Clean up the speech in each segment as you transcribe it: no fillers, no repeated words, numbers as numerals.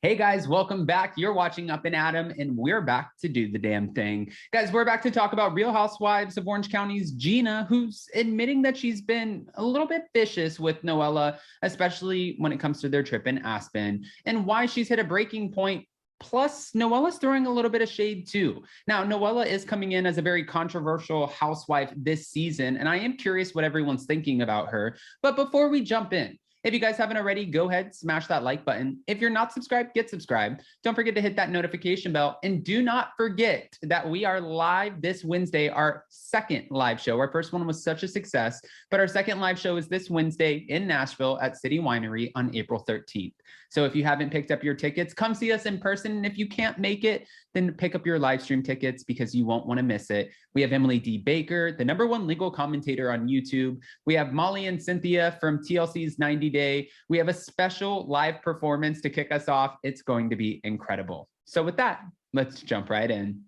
Hey guys, welcome back. You're watching Up and Adam, and we're back to do the damn thing. Guys, we're back to talk about Real Housewives of Orange County's Gina, who's admitting that she's been a little bit vicious with Noella, especially when it comes to their trip in Aspen, and why she's hit a breaking point. Plus, Noella's throwing a little bit of shade too. Now, Noella is coming in as a very controversial housewife this season, and I am curious what everyone's thinking about her. But before we jump in, if you guys haven't already, go ahead, smash that like button. If you're not subscribed, get subscribed. Don't forget to hit that notification bell. And do not forget that we are live this Wednesday, our second live show. Our first one was such a success, but our second live show is this Wednesday in Nashville at City Winery on April 13th. So if you haven't picked up your tickets, come see us in person. And if you can't make it, then pick up your live stream tickets because you won't want to miss it. We have Emily D. Baker, the #1 legal commentator on YouTube. We have Molly and Cynthia from TLC's 90 Day. We have a special live performance to kick us off. It's going to be incredible. So with that, let's jump right in.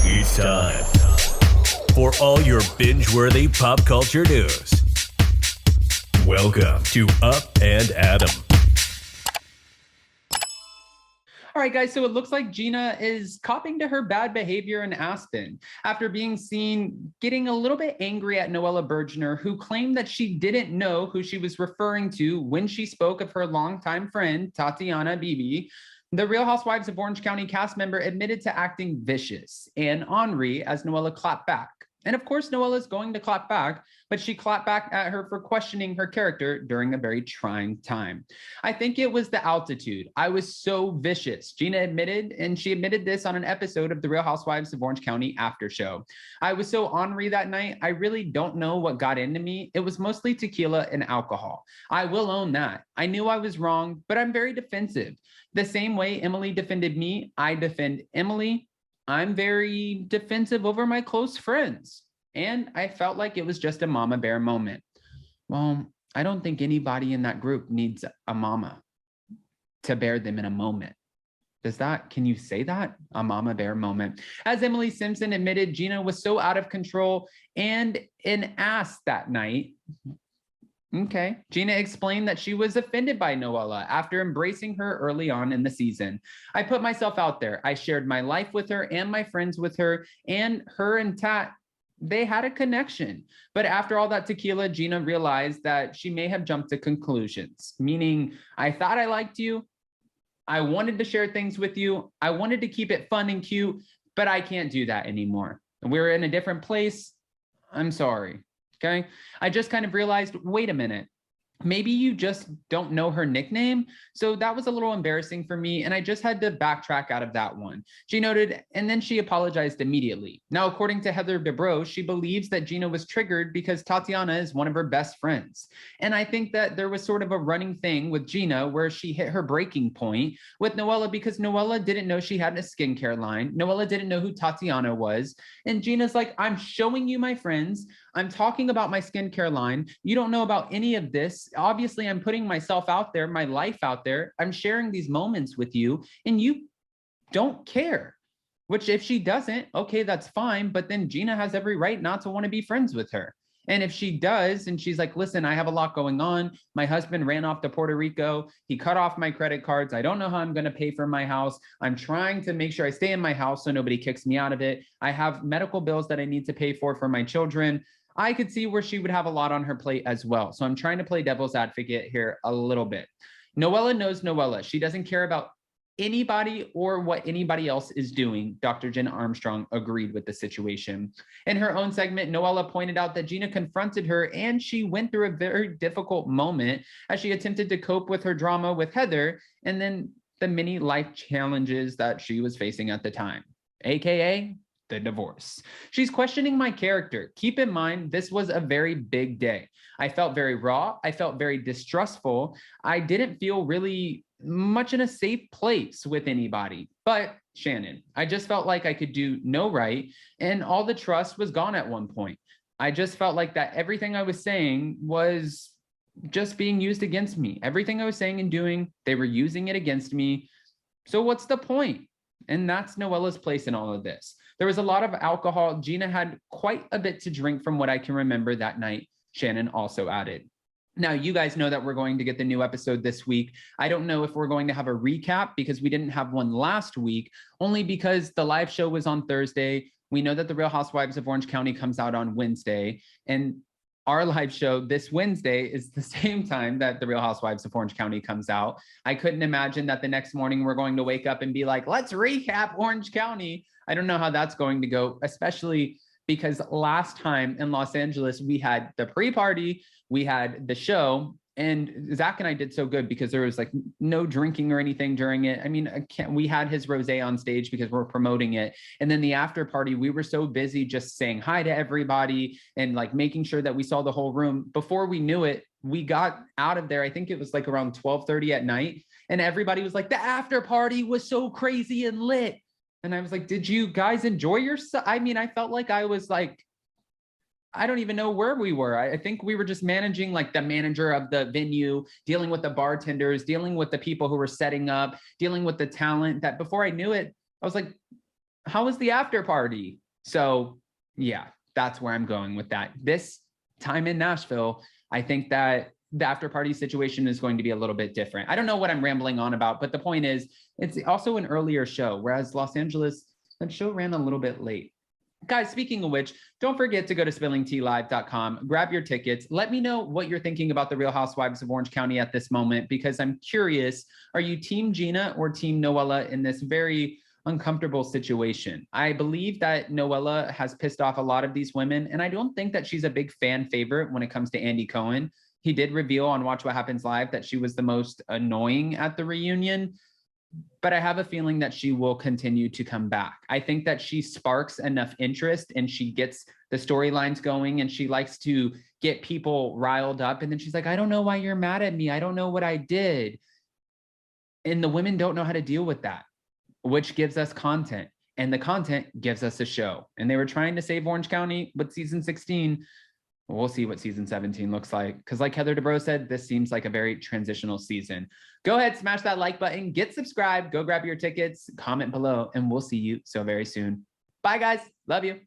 It's time for all your binge-worthy pop culture news. Welcome to Up and Adam. All right, guys, so it looks like Gina is copping to her bad behavior in Aspen after being seen getting a little bit angry at Noella Bergener, who claimed that she didn't know who she was referring to when she spoke of her longtime friend, Tatiana Bibi. The Real Housewives of Orange County cast member admitted to acting vicious and ornery as Noella clapped back. And of course, Noella's going to clap back, but she clapped back at her for questioning her character during a very trying time. I think it was the altitude. I was so vicious, Gina admitted, and she admitted this on an episode of the Real Housewives of Orange County after show. I was so ornery that night, I really don't know what got into me. It was mostly tequila and alcohol. I will own that. I knew I was wrong, but I'm very defensive. The same way Emily defended me, I defend Emily. I'm very defensive over my close friends. And I felt like it was just a mama bear moment. Well, I don't think anybody in that group needs a mama to bear them in a moment. Can you say that? A mama bear moment. As Emily Simpson admitted, Gina was so out of control and an ass that night. Okay. Gina explained that she was offended by Noella after embracing her early on in the season. I put myself out there. I shared my life with her and my friends with her, and her and Tat, they had a connection. But after all that tequila, Gina realized that she may have jumped to conclusions, meaning I thought I liked you. I wanted to share things with you. I wanted to keep it fun and cute, but I can't do that anymore. We're in a different place. I'm sorry. Okay. I just kind of realized, wait a minute, maybe you just don't know her nickname. So that was a little embarrassing for me. And I just had to backtrack out of that one. She noted, and then she apologized immediately. Now, according to Heather Dubrow, she believes that Gina was triggered because Tatiana is one of her best friends. And I think that there was sort of a running thing with Gina where she hit her breaking point with Noella because Noella didn't know she had a skincare line. Noella didn't know who Tatiana was. And Gina's like, I'm showing you my friends. I'm talking about my skincare line. You don't know about any of this. Obviously, I'm putting myself out there, my life out there. I'm sharing these moments with you, and you don't care. Which if she doesn't, okay, that's fine. But then Gina has every right not to want to be friends with her. And if she does, and she's like, listen, I have a lot going on. My husband ran off to Puerto Rico. He cut off my credit cards. I don't know how I'm going to pay for my house. I'm trying to make sure I stay in my house so nobody kicks me out of it. I have medical bills that I need to pay for my children. I could see where she would have a lot on her plate as well. So I'm trying to play devil's advocate here a little bit. Noella knows Noella. She doesn't care about anybody or what anybody else is doing. Dr. Jen Armstrong agreed with the situation. In her own segment, Noella pointed out that Gina confronted her and she went through a very difficult moment as she attempted to cope with her drama with Heather and then the many life challenges that she was facing at the time, AKA the divorce. She's questioning my character. Keep in mind, this was a very big day. I felt very raw. I felt very distrustful. I didn't feel really much in a safe place with anybody. But Shannon, I just felt like I could do no right, and all the trust was gone at one point. I just felt like that everything I was saying was just being used against me. Everything I was saying and doing, they were using it against me. So what's the point? And that's Noella's place in all of this. There was a lot of alcohol. Gina had quite a bit to drink from what I can remember that night, Shannon also added. Now, you guys know that we're going to get the new episode this week. I don't know if we're going to have a recap because we didn't have one last week, only because the live show was on Thursday. We know that the Real Housewives of Orange County comes out on Wednesday, and our live show this Wednesday is the same time that the Real Housewives of Orange County comes out. I couldn't imagine that the next morning we're going to wake up and be like, let's recap Orange County. I don't know how that's going to go, especially because last time in Los Angeles, we had the pre-party, we had the show, and Zach and I did so good because there was like no drinking or anything during it. I mean, we had his rosé on stage because we're promoting it. And then the after party, we were so busy just saying hi to everybody and like making sure that we saw the whole room. Before we knew it, we got out of there. I think it was like around 12:30 at night. And everybody was like, the after party was so crazy and lit. And I was like, did you guys enjoy yourself? I mean, I felt like I was like, I don't even know where we were. I think we were just managing like the manager of the venue, dealing with the bartenders, dealing with the people who were setting up, dealing with the talent, that before I knew it, I was like, how was the after party? So yeah, that's where I'm going with that. This time in Nashville, I think that the after party situation is going to be a little bit different. I don't know what I'm rambling on about, but the point is it's also an earlier show, whereas Los Angeles, that show ran a little bit late. Guys, speaking of which, don't forget to go to spillingtealive.com, grab your tickets. Let me know what you're thinking about the Real Housewives of Orange County at this moment, because I'm curious, are you team Gina or team Noella in this very uncomfortable situation? I believe that Noella has pissed off a lot of these women, and I don't think that she's a big fan favorite when it comes to Andy Cohen. He did reveal on Watch What Happens Live that she was the most annoying at the reunion, but I have a feeling that she will continue to come back. I think that she sparks enough interest and she gets the storylines going and she likes to get people riled up. And then she's like, I don't know why you're mad at me. I don't know what I did. And the women don't know how to deal with that, which gives us content. And the content gives us a show. And they were trying to save Orange County with season 16. We'll see what season 17 looks like. Because like Heather Dubrow said, this seems like a very transitional season. Go ahead, smash that like button, get subscribed, go grab your tickets, comment below, and we'll see you so very soon. Bye, guys. Love you.